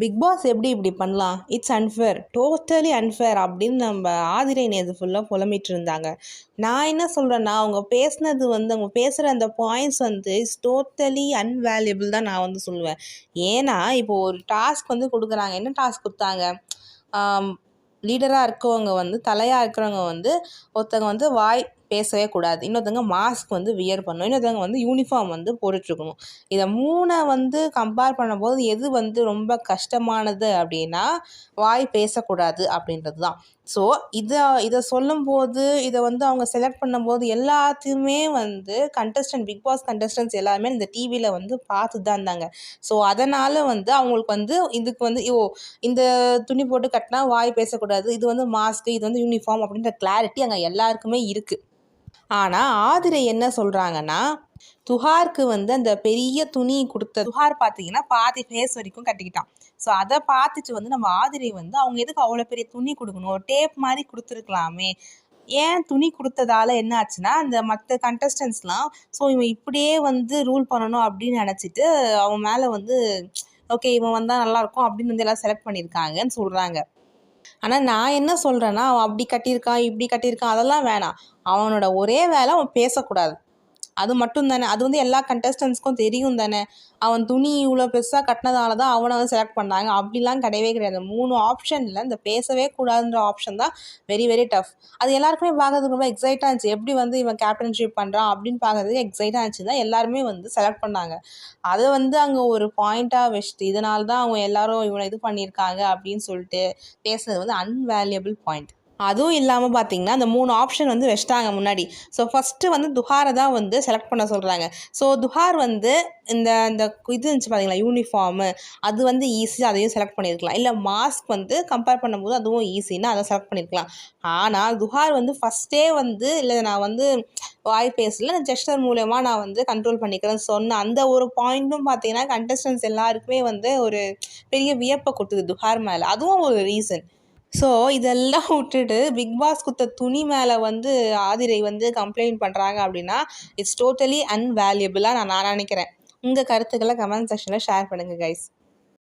Big pass எப்படி இப்படி பண்ணலாம்? இட்ஸ் அன்ஃபேர், டோட்டலி அன்ஃபேர் அப்படின்னு நம்ம ஆதிரை நேற்று ஃபுல்லாக புலம்பிட்டு இருந்தாங்க. நான் என்ன சொல்கிறேன்னா, அவங்க பேசுனது அவங்க பேசுகிற அந்த பாயிண்ட்ஸ் இட்ஸ் டோட்டலி அன்வேல்யூபிள் தான் நான் சொல்லுவேன். ஏன்னா இப்போ ஒரு டாஸ்க் கொடுக்குறாங்க. என்ன டாஸ்க் கொடுத்தாங்க? லீடராக இருக்கவங்க தலையாக இருக்கிறவங்க ஒருத்தவங்க வாய் பேசவே கூடாது, இன்னொருத்தவங்க மாஸ்க் வியர் பண்ணணும், இன்னொருத்தவங்க யூனிஃபார்ம் போட்டுட்ருக்கணும். இதை 3 கம்பேர் பண்ணும்போது எது ரொம்ப கஷ்டமானது அப்படின்னா வாய் பேசக்கூடாது அப்படின்றது தான். ஸோ இதை சொல்லும்போது இதை அவங்க செலக்ட் பண்ணும்போது எல்லாத்தையுமே பிக் பாஸ் கண்டஸ்டன்ஸ் எல்லாருமே இந்த டிவியில் பார்த்து தான் இருந்தாங்க. ஸோ அதனால் அவங்களுக்கு இதுக்கு இந்த துணி போட்டு கட்டினா வாய் பேசக்கூடாது, இது மாஸ்க், இது யூனிஃபார்ம் அப்படின்ற கிளாரிட்டி அங்கே எல்லாருக்குமே இருக்குது. ஆனால் ஆதிரை என்ன சொல்கிறாங்கன்னா, துஹாருக்கு அந்த பெரிய துணி கொடுத்த துஹார் பார்த்தீங்கன்னா பாதி ஃபேஸ் வரைக்கும் கட்டிக்கிட்டான். ஸோ அதை பார்த்துட்டு நம்ம ஆதிரை அவங்க எதுக்கு அவ்வளோ பெரிய துணி கொடுக்கணும், டேப் மாதிரி கொடுத்துருக்கலாமே. ஏன் துணி கொடுத்ததால என்ன ஆச்சுன்னா, அந்த மற்ற கண்டஸ்டன்ஸ்லாம் ஸோ இவன் இப்படியே ரூல் பண்ணணும் அப்படின்னு நினச்சிட்டு அவன் மேலே ஓகே இவன் வந்தால் நல்லாயிருக்கும் அப்படின்னு எல்லாம் செலக்ட் பண்ணியிருக்காங்கன்னு சொல்கிறாங்க. ஆனால் நான் என்ன சொல்கிறேன்னா, அவன் அப்படி கட்டியிருக்கான், இப்படி கட்டியிருக்கான், அதெல்லாம் வேணாம். அவனோட ஒரே வேலை அவன் பேசக்கூடாது, அது மட்டும் தானே. அது எல்லா கண்டஸ்டன்ஸ்க்கும் தெரியும் தானே. அவன் துணி இவ்வளோ பெருசாக கட்டினதால தான் அவனை செலக்ட் பண்ணாங்க. அப்படிலாம் கிடையவே கிடையாது. 3 ஆப்ஷனில் இந்த பேசவே கூடாதுன்ற ஆப்ஷன் தான் வெரி வெரி டஃப். அது எல்லாருக்குமே பார்க்கறதுக்கு ரொம்ப எக்ஸைட்டாக இருந்துச்சு. எப்படி இவன் கேப்டன்ஷிப் பண்ணுறான் அப்படின்னு பார்க்கறதுக்கு எக்ஸைட்டாக இருந்துச்சு தான் எல்லாருமே செலக்ட் பண்ணாங்க. அதை அங்கே ஒரு பாயிண்ட்டாக வச்சுட்டு இதனால தான் அவங்க எல்லாரும் இவனை இது பண்ணியிருக்காங்க அப்படின்னு சொல்லிட்டு பேசுறது அன்வேல்யூபிள் பாயிண்ட். அதுவும் இல்லாமல் பார்த்தீங்கன்னா, அந்த 3 ஆப்ஷன் வச்சிட்டாங்க முன்னாடி. ஸோ ஃபஸ்ட்டு துஹாரை தான் செலக்ட் பண்ண சொல்கிறாங்க. ஸோ துஹார் இந்த இந்த இது இருந்துச்சு பார்த்தீங்களா, யூனிஃபார்மு, அது ஈஸி, அதையும் செலக்ட் பண்ணியிருக்கலாம். இல்லை மாஸ்க் கம்பேர் பண்ணும்போது அதுவும் ஈஸின்னு அதை செலக்ட் பண்ணியிருக்கலாம். ஆனால் துஹார் ஃபஸ்ட்டே இல்லை நான் வாய் பேசல, ஜெஸ்டர் மூலயமா நான் கண்ட்ரோல் பண்ணிக்கிறேன்னு சொன்ன அந்த ஒரு பாயிண்ட்டும் பார்த்தீங்கன்னா கண்டஸ்டன்ஸ் எல்லாருக்குமே ஒரு பெரிய வியப்பை கொடுத்தது துஹார் மேலே. அதுவும் ஒரு ரீசன். ஸோ இதெல்லாம் விட்டுட்டு பிக் பாஸ் குத்த துணி மேலே ஆதிரை கம்ப்ளைண்ட் பண்ணுறாங்க அப்படின்னா இட்ஸ் டோட்டலி அன்வேல்யூபிளாக நான் நினைக்கிறேன். உங்கள் கருத்துக்களை கமெண்ட் செக்ஷனில் ஷேர் பண்ணுங்கள் கைஸ்.